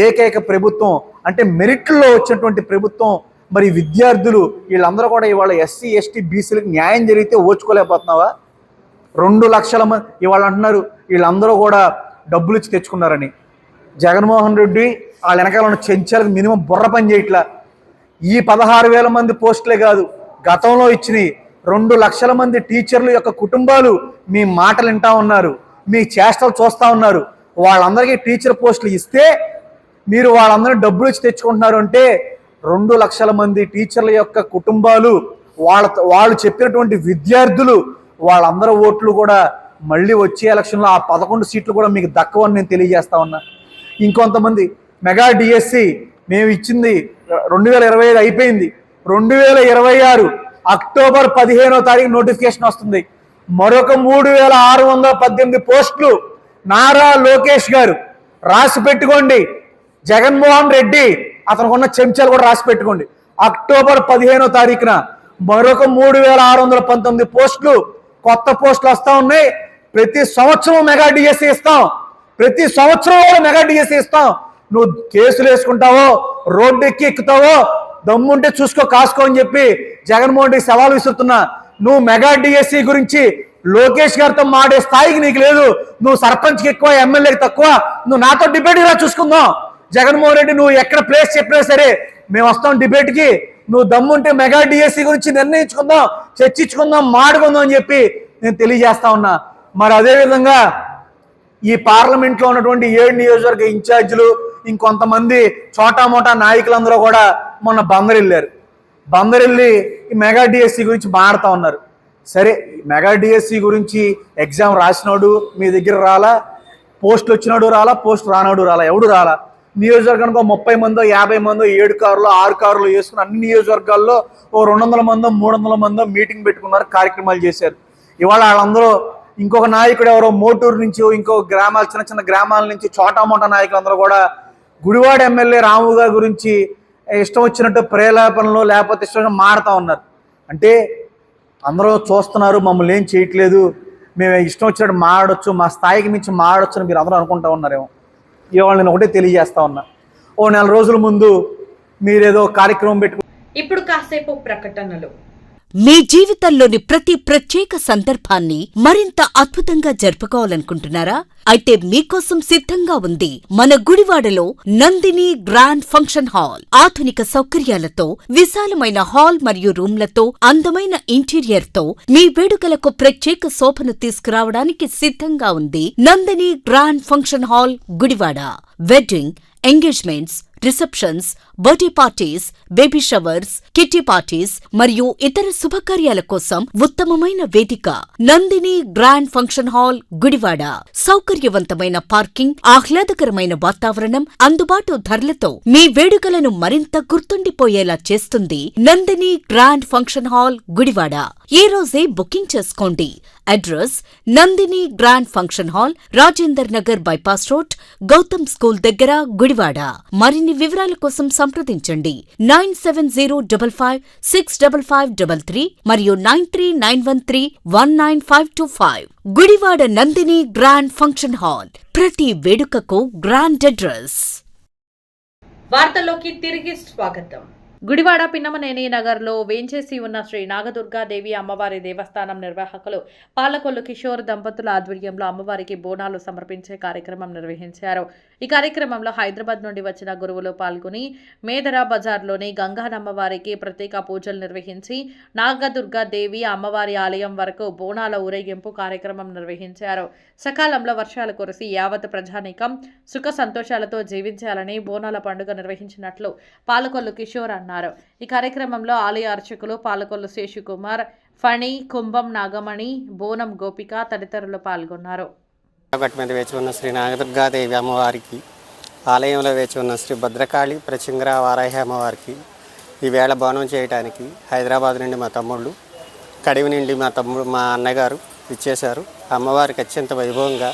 Speaker 10: ఏకైక ప్రభుత్వం, అంటే మెరిట్లో వచ్చినటువంటి ప్రభుత్వం. మరి విద్యార్థులు వీళ్ళందరూ కూడా ఇవాళ ఎస్సీ ఎస్టీ బీసీలకు న్యాయం జరిగితే ఓచుకోలేకపోతున్నావా? 2 లక్షల మంది ఇవాళ అంటున్నారు వీళ్ళందరూ కూడా డబ్బులు ఇచ్చి తెచ్చుకున్నారని. జగన్మోహన్ రెడ్డి వాళ్ళ వెనకాల ఉన్న చెంచాలకు మినిమం బుర్ర పని చేయట్లా. ఈ 16,000 మంది పోస్టులే కాదు, గతంలో ఇచ్చిన 2 లక్షల మంది టీచర్ల యొక్క కుటుంబాలు మీ మాటలు వింటా ఉన్నారు, మీ చేష్టలు చూస్తూ ఉన్నారు. వాళ్ళందరికీ టీచర్ పోస్టులు ఇస్తే మీరు వాళ్ళందరూ డబ్బులు ఇచ్చి తెచ్చుకుంటున్నారు అంటే 2 లక్షల మంది టీచర్ల యొక్క కుటుంబాలు, వాళ్ళు చెప్పినటువంటి విద్యార్థులు, వాళ్ళందరూ ఓట్లు కూడా మళ్ళీ వచ్చే ఎలక్షన్లో ఆ 11 సీట్లు కూడా మీకు దక్కవని నేను తెలియజేస్తా ఉన్నా. ఇంకొంతమంది మెగా డిఎస్సి మేము ఇచ్చింది 2025 అయిపోయింది, 2026 అక్టోబర్ 15వ తారీఖు నోటిఫికేషన్ వస్తుంది. మరొక 3,618 పోస్టులు నారా లోకేష్ గారు రాసి పెట్టుకోండి. జగన్మోహన్ రెడ్డి అతనికి ఉన్న చెంచాలు కూడా రాసి పెట్టుకోండి. అక్టోబర్ 15వ తారీఖున మరొక 3,619 పోస్టులు కొత్త పోస్టులు వస్తూ ఉన్నాయి. ప్రతి సంవత్సరం మెగా డిఎస్సి ఇస్తాం, ప్రతి సంవత్సరం కూడా మెగా డిఎస్సి ఇస్తాం. నువ్వు కేసులు వేసుకుంటావో రోడ్డు ఎక్కి ఎక్కుతావో దమ్ముంటే చూసుకో కాసుకో అని చెప్పి జగన్మోహన్ రెడ్డి సవాల్ విసురుతున్నా. నువ్వు మెగా డిఎస్సి గురించి లోకేష్ గారితో మాడే స్థాయికి నీకు లేదు. నువ్వు సర్పంచ్కి ఎక్కువ, ఎమ్మెల్యేకి తక్కువ. నువ్వు నాతో డిబేట్ ఇలా చూసుకుందాం. జగన్మోహన్ రెడ్డి నువ్వు ఎక్కడ ప్లేస్ చెప్పినా సరే మేము వస్తాం డిబేట్కి. నువ్వు దమ్ముంటే మెగా డిఎస్సి గురించి నిర్ణయించుకుందాం, చర్చించుకుందాం, మాడుకుందాం అని చెప్పి నేను తెలియజేస్తా ఉన్నా. మరి అదేవిధంగా ఈ పార్లమెంట్లో ఉన్నటువంటి 7 నియోజకవర్గ ఇన్ఛార్జీలు ఇంకొంతమంది చోటా మోటా నాయకులందరూ కూడా మొన్న బందరెళ్ళారు. బందరెళ్ళి ఈ మెగా డిఎస్సి గురించి మాట్లాడుతూ ఉన్నారు. సరే, మెగా డిఎస్సి గురించి ఎగ్జామ్ రాసినాడు మీ దగ్గర రాలా, పోస్టులు వచ్చినాడు రాలా, పోస్ట్ రానాడు రాలా, ఎవడు రాలా. నియోజకవర్గానికి 30 మందో 50 మందో 7 కార్లు 6 కార్లు వేసుకుని అన్ని నియోజకవర్గాల్లో 200 మందో 300 మందో మీటింగ్ పెట్టుకున్నారు, కార్యక్రమాలు చేశారు. ఇవాళ వాళ్ళందరూ ఇంకొక నాయకుడు ఎవరో మోటూరు నుంచి, ఇంకో గ్రామాలు, చిన్న చిన్న గ్రామాల నుంచి చోటా మోటా నాయకులందరూ కూడా గుడివాడ ఎమ్మెల్యే రాము గారి గురించి ఇష్టం వచ్చినట్టు ప్రేలాపనలు లేకపోతే ఇష్టం మాడుతూ ఉన్నారు. అంటే అందరూ చూస్తున్నారు, మమ్మల్ని ఏం చేయట్లేదు, మేము ఇష్టం వచ్చినట్టు మాడొచ్చు, మా స్థాయికి మించి మాడొచ్చు అని మీరు అందరూ అనుకుంటూ ఉన్నారేమో. ఇవాళ నేను ఒకటే తెలియజేస్తా ఉన్నా, ఓ 4 రోజుల ముందు మీరేదో కార్యక్రమం పెట్టుకు.
Speaker 1: ఇప్పుడు కాసేపు ప్రకటనలు.
Speaker 11: మీ జీవితంలోని ప్రతి ప్రత్యేక సందర్భాన్ని మరింత అద్భుతంగా జరుపుకోవాలనుకుంటున్నారా? అయితే మీకోసం సిద్ధంగా ఉంది మన గుడివాడలో నందిని గ్రాండ్ ఫంక్షన్ హాల్. ఆధునిక సౌకర్యాలతో, విశాలమైన హాల్ మరియు రూమ్లతో, అందమైన ఇంటీరియర్ తో మీ వేడుకలకు ప్రత్యేక శోభను తీసుకురావడానికి సిద్ధంగా ఉంది Nandini grand function hall Gudivada. Wedding, engagements, receptions, birthday parties, baby showers, kitty parties మరియు ఇతర శుభకార్యాల కోసం ఉత్తమమైన వేదిక Nandini grand function hall Gudivada. సౌకర్యవంతమైన పార్కింగ్, ఆహ్లాదకరమైన వాతావరణం, అందుబాటు ధరలతో మీ వేడుకలను మరింత గుర్తుండిపోయేలా చేస్తుంది Nandini grand function hall Gudivada. ఈ రోజే బుకింగ్ చేసుకోండి. Address Nandini grand function hall, Rajender Nagar bypass road, Gautam school దగ్గర గుడివాడ. మరిన్ని వివరాల కోసం సంప్రదించండి 9705565533 మరియు 9391319525. Gudivada Nandini grand function hall, ప్రతి వేడుకకు గ్రాండ్ అడ్రస్.
Speaker 1: వార్తల్లోకి తిరిగి స్వాగతం. గుడివాడ పిన్నమనేని నగర్లో వేంచేసి ఉన్న శ్రీ నాగదుర్గాదేవి అమ్మవారి దేవస్థానం నిర్వాహకులు పాలకొల్లు కిషోర్ దంపతుల ఆధ్వర్యంలో అమ్మవారికి బోనాలు సమర్పించే కార్యక్రమం నిర్వహించారు. ఈ కార్యక్రమంలో హైదరాబాద్ నుండి వచ్చిన గురువులు పాల్గొని మేదరా బజార్లోని గంగానమ్మవారికి ప్రత్యేక పూజలు నిర్వహించి నాగదుర్గా దేవి అమ్మవారి ఆలయం వరకు బోనాల ఊరేగింపు కార్యక్రమం నిర్వహించారు. సకాలంలో వర్షాలు కురిసి యావత్ ప్రజానీకం సుఖ సంతోషాలతో జీవించాలని బోనాల పండుగ నిర్వహించినట్లు పాలకొల్లు కిషోర్ అన్నారు. ఈ కార్యక్రమంలో ఆలయ అర్చకులు పాలకొల్లు శేషుకుమార్, ఫణి, కుంభం నాగమణి, బోనం గోపిక తదితరులు పాల్గొన్నారు.
Speaker 12: గట్టు మీద వేచి ఉన్న శ్రీ నాగదుర్గాదేవి అమ్మవారికి, ఆలయంలో వేచి ఉన్న శ్రీ భద్రకాళి ప్రచింగ్ర వారాహి అమ్మవారికి ఈవేళ బోనం చేయడానికి హైదరాబాద్ నుండి మా తమ్ముళ్ళు, కడివి నుండి మా అన్నగారు ఇచ్చేశారు. అమ్మవారికి అత్యంత వైభవంగా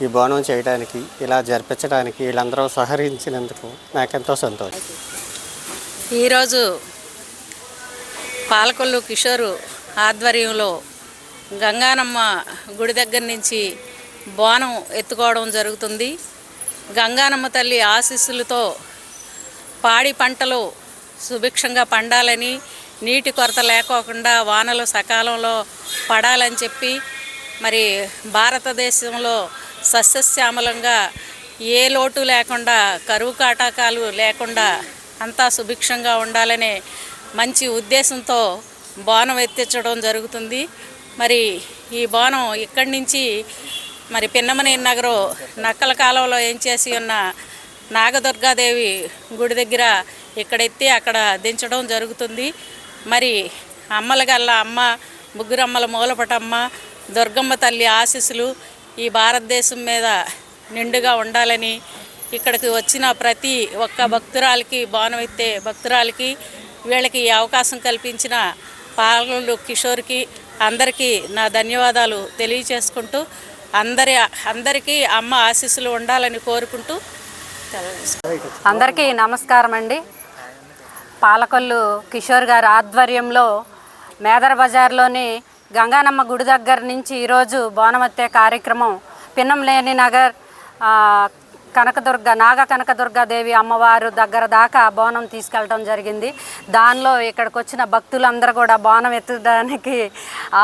Speaker 12: ఈ బోనం చేయడానికి, ఇలా జరిపించడానికి వీళ్ళందరూ సహకరించినందుకు నాకెంతో సంతోషం.
Speaker 13: ఈరోజు పాలకొల్లు కిషోరు ఆధ్వర్యంలో గంగానమ్మ గుడి దగ్గర నుంచి బోనం ఎత్తుకోవడం జరుగుతుంది. గంగానమ్మ తల్లి ఆశీస్సులతో పాడి పంటలు సుభిక్షంగా పండాలని, నీటి కొరత లేకోకుండా వానలు సకాలంలో పడాలని చెప్పి మరి భారతదేశంలో సస్యశ్యామలంగా ఏ లోటు లేకుండా, కరువు కాటకాలు లేకుండా అంతా సుభిక్షంగా ఉండాలనే మంచి ఉద్దేశంతో బోనం ఎత్తించడం జరుగుతుంది. మరి ఈ బోనం ఇక్కడి నుంచి మరి పిన్నమనే నగరు నక్కల కాలంలో ఏం చేసి ఉన్న నాగదుర్గాదేవి గుడి దగ్గర ఇక్కడెత్తి అక్కడ దించడం జరుగుతుంది. మరి అమ్మల గల్ల అమ్మ, ముగ్గురమ్మల మూలపటమ్మ దుర్గమ్మ తల్లి ఆశీస్సులు ఈ భారతదేశం మీద నిండుగా ఉండాలని, ఇక్కడికి వచ్చిన ప్రతి ఒక్క భక్తురాలకి, బోనం ఎత్తే భక్తురాలకి, వీళ్ళకి ఈ అవకాశం కల్పించిన పాలకొల్లు కిషోర్కి అందరికీ నా ధన్యవాదాలు తెలియచేసుకుంటూ అందరికీ అమ్మ ఆశీస్సులు ఉండాలని కోరుకుంటూ
Speaker 14: అందరికీ నమస్కారం అండి. పాలకొల్లు కిషోర్ గారి ఆధ్వర్యంలో మేదర బజార్లోని గంగానమ్మ గుడి దగ్గర నుంచి ఈరోజు బోనమత్తే కార్యక్రమం పిన్నంలేని నగర్ కనకదుర్గాదేవి అమ్మవారు దగ్గర దాకా బోనం తీసుకెళ్ళడం జరిగింది. దానిలో ఇక్కడికి వచ్చిన భక్తులందరూ కూడా బోనం ఎత్తడానికి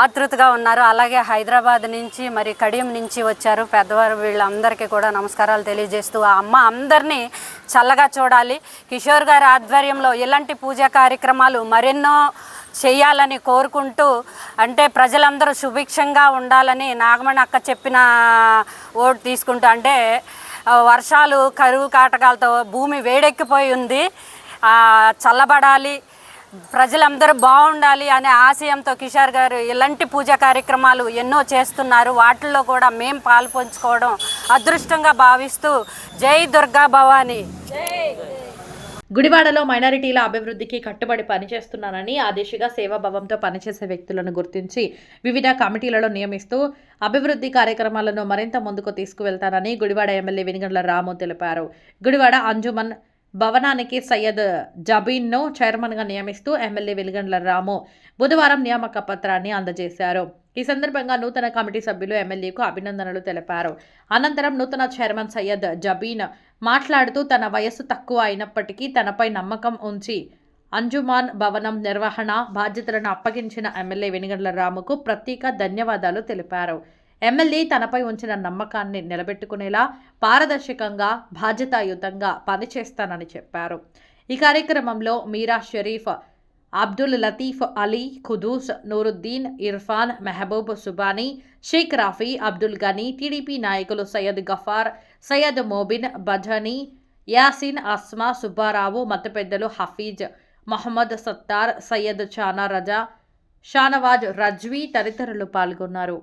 Speaker 14: ఆతృతగా ఉన్నారు. అలాగే హైదరాబాద్ నుంచి మరి కడియం నుంచి వచ్చారు పెద్దవారు. వీళ్ళందరికీ కూడా నమస్కారాలు తెలియజేస్తూ ఆ అమ్మ అందరినీ చల్లగా చూడాలి. కిషోర్ గారి ఆధ్వర్యంలో ఇలాంటి పూజా కార్యక్రమాలు మరెన్నో చేయాలని కోరుకుంటూ, అంటే ప్రజలందరూ సుభిక్షంగా ఉండాలని నాగమణి అక్క చెప్పిన ఓటు తీసుకుంటూ, అంటే వర్షాలు కరువు కాటకాలతో భూమి వేడెక్కిపోయి ఉంది, చల్లబడాలి, ప్రజలందరూ బాగుండాలి అనే ఆశయంతో కిషోర్ గారు ఇలాంటి పూజా కార్యక్రమాలు ఎన్నో చేస్తున్నారు. వాటిల్లో కూడా మేము పాలు పంచుకోవడం అదృష్టంగా భావిస్తూ జై దుర్గా భవాని.
Speaker 1: గుడివాడలో మైనారిటీల అభివృద్ధికి కట్టుబడి పనిచేస్తున్నానని, ఆ దిశగా సేవాభావంతో పనిచేసే వ్యక్తులను గుర్తించి వివిధ కమిటీలలో నియమిస్తూ అభివృద్ధి కార్యక్రమాలను మరింత ముందుకు తీసుకువెళ్తానని గుడివాడ ఎమ్మెల్యే వెనిగండ్ల రాము తెలిపారు. గుడివాడ అంజుమన్ భవనానికి సయ్యద్ జబీన్ను చైర్మన్గా నియమిస్తూ ఎమ్మెల్యే వెనిగండ్ల రాము బుధవారం నియామక పత్రాన్ని అందజేశారు. ఈ సందర్భంగా నూతన కమిటీ సభ్యులు ఎమ్మెల్యేకు అభినందనలు తెలిపారు. అనంతరం నూతన చైర్మన్ సయ్యద్ జబీన్ మాట్లాడుతూ తన వయస్సు తక్కువ అయినప్పటికీ తనపై నమ్మకం ఉంచి అంజుమాన్ భవనం నిర్వహణ బాధ్యతలను అప్పగించిన ఎమ్మెల్యే వెనిగండ్ల రాముకు ప్రత్యేక ధన్యవాదాలు తెలిపారు. ఎమ్మెల్యే తనపై ఉంచిన నమ్మకాన్ని నిలబెట్టుకునేలా పారదర్శకంగా, బాధ్యతాయుతంగా పనిచేస్తానని చెప్పారు. ఈ కార్యక్రమంలో మీరా షరీఫ్, అబ్దుల్ లతీఫ్ అలీ, ఖుదూస్, నూరుద్దీన్, ఇర్ఫాన్, మెహబూబ్ సుబానీ, షేక్ రాఫీ, అబ్దుల్ గనీ, టీడీపీ నాయకులు సయ్యద్ గఫార్, సయ్యద్ మోబిన్, బజనీ, యాసిన్, అస్మా, సుబ్బారావు, మత పెద్దలు హఫీజ్, మహమ్మద్ సత్తార్, సయ్యద్ చానా రజా, షానవాజ్ రజ్వీ తదితరులు పాల్గొన్నారు.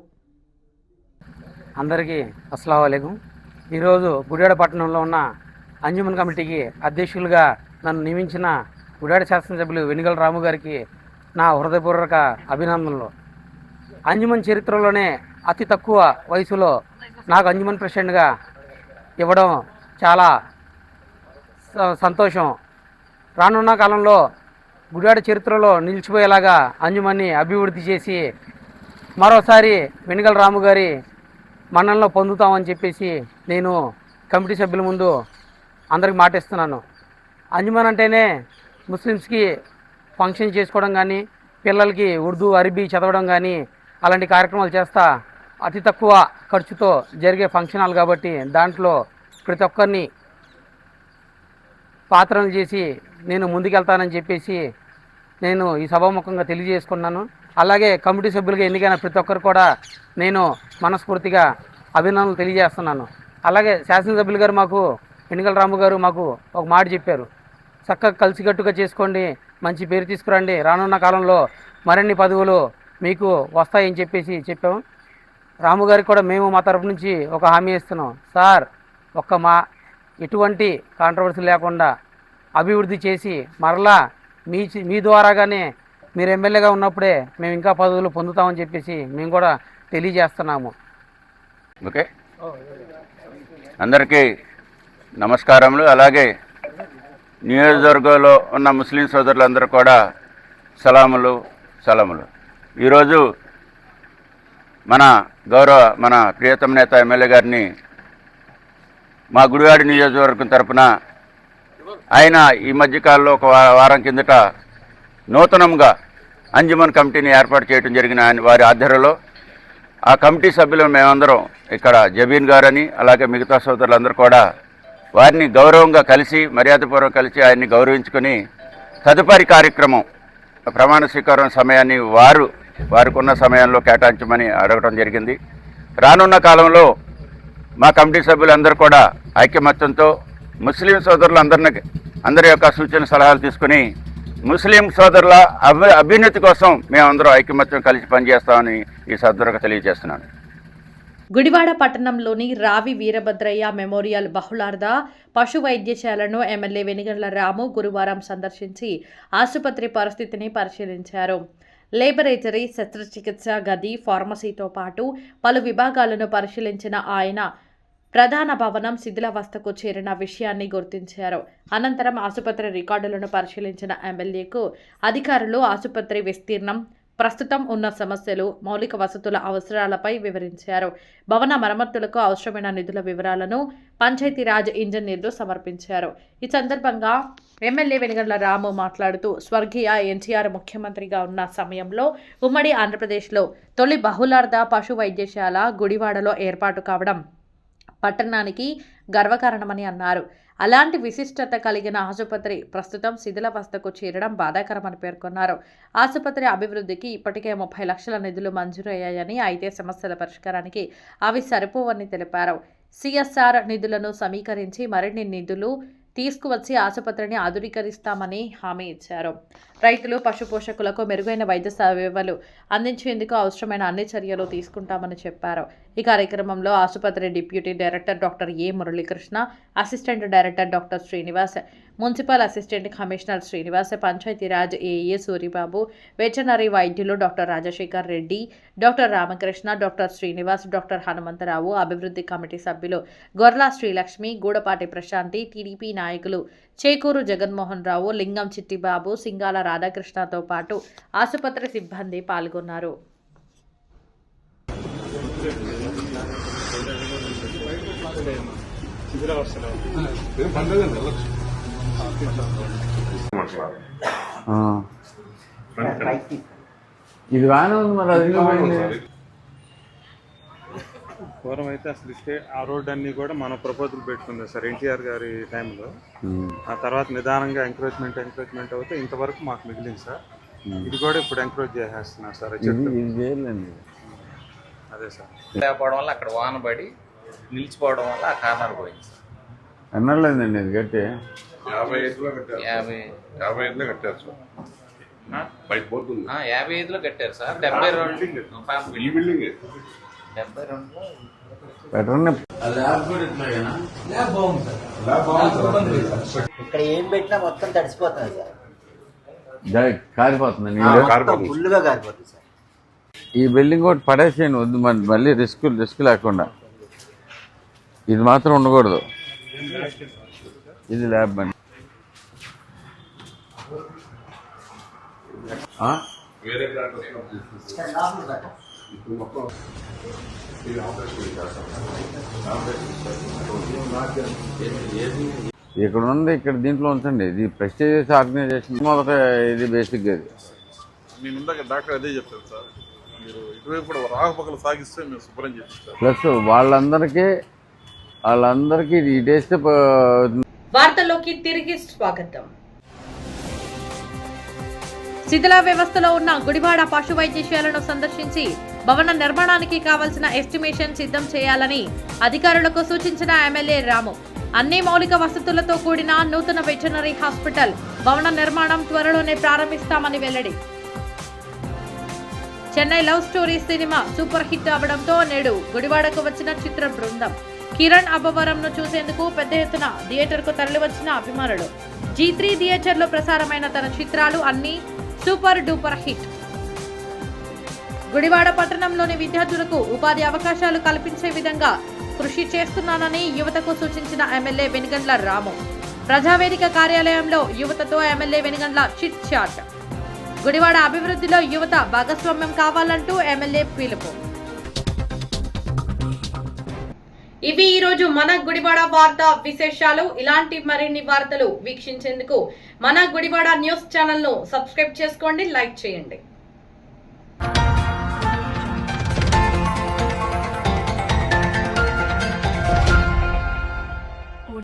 Speaker 15: అందరికీ అస్సలాము అలైకుం. ఈరోజు గుడివాడ పట్టణంలో ఉన్న అంజుమన్ కమిటీకి అధ్యక్షులుగా నన్ను నియమించిన గుడివాడ శాసనసభ్యులు వెనిగండ్ల రాము గారికి నా హృదయపూర్వక అభినందనలు. అంజుమన్ చరిత్రలోనే అతి తక్కువ వయసులో నాకు అంజుమన్ ప్రెసిడెంట్గా ఇవ్వడం చాలా సంతోషం. రానున్న కాలంలో గుడివాడ చరిత్రలో నిలిచిపోయేలాగా అంజుమన్ని అభివృద్ధి చేసి మరోసారి వెనిగండ్ల రాము గారి మన్ననలో పొందుతామని చెప్పేసి నేను కమిటీ సభ్యుల ముందు అందరికి మాటిస్తున్నాను. అంజుమన్ అంటేనే ముస్లిమ్స్కి ఫంక్షన్ చేసుకోవడం కానీ, పిల్లలకి ఉర్దూ, అరబీ చదవడం కానీ అలాంటి కార్యక్రమాలు చేస్తా అతి తక్కువ ఖర్చుతో జరిగే ఫంక్షన్ హాల్ కాబట్టి దాంట్లో ప్రతి ఒక్కరిని పాత్రలు చేసి నేను ముందుకెళ్తానని చెప్పేసి నేను ఈ సభాముఖంగా తెలియజేసుకున్నాను. అలాగే కమిటీ సభ్యులుగా ఎన్నికైన ప్రతి ఒక్కరు కూడా నేను మనస్ఫూర్తిగా అభినందనలు తెలియజేస్తున్నాను. అలాగే శాసనసభ్యులు గారు మాకు వెనిగల రాము గారు మాకు ఒక మాట చెప్పారు, చక్కగా కలిసికట్టుగా చేసుకోండి, మంచి పేరు తీసుకురండి, రానున్న కాలంలో మరిన్ని పదవులు మీకు వస్తాయని చెప్పేసి చెప్పాము. రాము గారికి కూడా మేము మా తరపు నుంచి ఒక హామీ ఇస్తున్నాం. సార్ ఎటువంటి కాంట్రవర్సీ లేకుండా అభివృద్ధి చేసి మరలా మీ ద్వారాగానే మీరు ఎమ్మెల్యేగా ఉన్నప్పుడే మేము ఇంకా పదవులు పొందుతామని చెప్పేసి మేము కూడా తెలియజేస్తున్నాము.
Speaker 7: ఓకే, అందరికీ నమస్కారములు. అలాగే నియోజకవర్గంలో ఉన్న ముస్లిం సోదరులందరూ కూడా సలాములు. ఈరోజు మన ప్రియతమ నేత ఎమ్మెల్యే గారిని మా గుడివాడ నియోజకవర్గం తరపున ఆయన ఈ మధ్యకాలంలో ఒక వారం కిందట నూతనంగా అంజుమన్ కమిటీని ఏర్పాటు చేయడం జరిగిన వారి ఆధ్వర్యంలో ఆ కమిటీ సభ్యులు మేమందరం ఇక్కడ జబీన్ గారని అలాగే మిగతా సోదరులందరూ కూడా వారిని గౌరవంగా కలిసి మర్యాదపూర్వకంగా కలిసి ఆయన్ని గౌరవించుకొని తదుపరి కార్యక్రమం ప్రమాణ స్వీకారం సమయాన్ని వారికి ఉన్న సమయంలో కేటాయించమని అడగడం జరిగింది. రానున్న కాలంలో మా కమిటీ సభ్యులందరూ కూడా ఐకమత్యంతో ముస్లిం అందరి యొక్క సూచన సలహాలు తీసుకుని ముస్లిం సోదరుల అభ్యున్నతి కోసం మేమందరం ఐకమత్యం కలిసి పనిచేస్తామని ఈ సందర్భంగా తెలియజేస్తున్నాను.
Speaker 1: గుడివాడ పట్టణంలోని రావి వీరభద్రయ్య మెమోరియల్ బహుళార్థ పశు వైద్యశాలను ఎమ్మెల్యే వెనిగండ్ల రాము గురువారం సందర్శించి ఆసుపత్రి పరిస్థితిని పరిశీలించారు. లేబరేటరీ, శస్త్రచికిత్స గది, ఫార్మసీతో పాటు పలు విభాగాలను పరిశీలించిన ఆయన ప్రధాన భవనం శిథిలావస్థకు చేరిన విషయాన్ని గుర్తించారు. అనంతరం ఆసుపత్రి రికార్డులను పరిశీలించిన ఎమ్మెల్యేకు అధికారులు ఆసుపత్రి విస్తీర్ణం, ప్రస్తుతం ఉన్న సమస్యలు, మౌలిక వసతుల అవసరాలపై వివరించారు. భవన మరమ్మతులకు అవసరమైన నిధుల వివరాలను పంచాయతీరాజ్ ఇంజనీర్లు సమర్పించారు. ఈ సందర్భంగా ఎమ్మెల్యే వెనిగండ్ల రాము మాట్లాడుతూ స్వర్గీయ ఎన్టీఆర్ ముఖ్యమంత్రిగా ఉన్న సమయంలో ఉమ్మడి ఆంధ్రప్రదేశ్లో తొలి బహుళార్థ పశు వైద్యశాల గుడివాడలో ఏర్పాటు కావడం పట్టణానికి గర్వకారణమని అన్నారు. అలాంటి విశిష్టత కలిగిన ఆసుపత్రి ప్రస్తుతం శిథిలావస్థకు చేరడం బాధాకరమని పేర్కొన్నారు. ఆసుపత్రి అభివృద్ధికి ఇప్పటికే 30 లక్షల నిధులు మంజూరయ్యాయని, అయితే సమస్యల పరిష్కారానికి అవి సరిపోవని తెలిపారు. సిఎస్ఆర్ నిధులను సమీకరించి మరిన్ని నిధులు తీసుకువచ్చి ఆసుపత్రిని ఆధునీకరిస్తామని హామీ ఇచ్చారు. రైతులు, పశు పోషకులకు మెరుగైన వైద్య సేవలు అందించేందుకు అవసరమైన అన్ని చర్యలు తీసుకుంటామని చెప్పారు. ఈ కార్యక్రమంలో ఆసుపత్రి deputy director doctor A Muralikrishna, assistant director doctor Srinivas, municipal assistant commissioner Srinivas, Panchayati Raj ఏఏ సూరిబాబు, వెటర్నరీ వైద్యులు doctor Rajasekhar Reddy, doctor Ramakrishna, doctor Srinivas, doctor Hanumantharao, అభివృద్ధి కమిటీ సభ్యులు గొర్లా శ్రీలక్ష్మి, గూడపాటి ప్రశాంతి, టీడీపీ నాయకులు చేకూరు జగన్మోహన్ రావు, లింగం చిట్టిబాబు, సింగాల రాధాకృష్ణతో పాటు ఆసుపత్రి సిబ్బంది పాల్గొన్నారు.
Speaker 2: ఇది బాగానే ఉంది, మరి అది
Speaker 3: పూర్వం అయితే అసలు ఆ రోడ్ అన్ని కూడా మన ప్రపోజల్ పెట్టుకుంది సార్ ఎన్టీఆర్ గారి టైంలో. ఆ తర్వాత నిదానంగా ఎంకరేజ్మెంట్ అవుతే ఇంతవరకు మాకు మిగిలింది సార్. ఇది కూడా ఇప్పుడు ఎంకరేజ్ చేసేస్తున్నారు సార్. అదే సార్,
Speaker 4: లేకపోవడం వల్ల అక్కడ వాన పడి నిలిచిపోవడం వల్ల ఆ కార్నర్ పోయింది సార్.
Speaker 2: ఎన్నలేదండి ఇది కట్టి
Speaker 5: 55లో కట్టారు సార్. బయట పోతుంది
Speaker 4: 55లో కట్టారు సార్. 72
Speaker 5: ఈ బిల్డింగ్
Speaker 4: 72లో
Speaker 6: ఇక్కడ ఏం పెట్టినా మొత్తం తడిసిపోతుంది సార్,
Speaker 2: కారిపోతుంది,
Speaker 6: ఫుల్గా కారిపోతుంది సార్.
Speaker 2: ఈ బిల్డింగ్ ఒకటి పడేసేయండి, వద్దు మళ్ళీ రిస్క్ లేకుండా. ఇది మాత్రం ఉండకూడదు. ఇది ల్యాబ్ అండి.
Speaker 5: వేరే
Speaker 2: ఇక్కడ ఉంది, ఇక్కడ దీంట్లో ఉంచండి. ఇది ప్రెస్టీజియస్ ఆర్గనైజేషన్ మొదట, ఇది బేసిక్గా ఇది.
Speaker 5: మీ ముందాక డాక్టర్ అదే చెప్తారు సార్, మీరు ఇటువైపు కూడా రాకపోకలు సాగిస్తే మేము శుభ్రం చేస్తాం.
Speaker 2: ప్లస్ వాళ్ళందరికీ వాళ్ళందరికీ ఇటేస్తే
Speaker 1: వార్తల్లోకి తిరిగి స్వాగతం. శిథిల వ్యవస్థలో ఉన్న గుడివాడ పశు వైద్యశాలను సందర్శించి భవన నిర్మాణానికి కావలసిన ఎస్టిమేషన్ సిద్ధం చేయాలని అధికారులకు సూచించిన ఎమ్మెల్యే రాము. అన్ని మౌలిక వసతులతో కూడిన నూతన వెటర్నరీ హాస్పిటల్ భవన నిర్మాణం త్వరలోనే ప్రారంభిస్తామని వెల్లడి. Chennai love story cinema super hit అవడంతో నేడు గుడివాడకు వచ్చిన చిత్ర బృందం. కిరణ్ అబ్బవరంను చూసేందుకు పెద్ద ఎత్తున థియేటర్కు తరలివచ్చిన అభిమానులు. G3 థియేటర్లో ప్రసారమైన తన చిత్రాలు అన్ని సూపర్ డూపర్ హిట్. గుడివాడ పట్టణంలోని విద్యార్థులకు ఉపాధి అవకాశాలు కల్పించే విధంగా కృషి చేస్తున్నానని యువతకు సూచించిన ఎమ్మెల్యే వెనిగండ్ల రాము. ప్రజావేదిక కార్యాలయంలో యువతతో MLA Venigandla chit chat. Gudivada అభివృద్ధిలో యువత భాగస్వామ్యం కావాలంటూ ఎమ్మెల్యే పిలుపు. ఇవి ఈ రోజు మన గుడివాడ వార్త విశేషాలు. ఇలాంటి మరిన్ని వార్తలు వీక్షించేందుకు మన గుడివాడ న్యూస్ ఛానల్ ను సబ్స్క్రైబ్ చేసుకోండి, లైక్ చేయండి.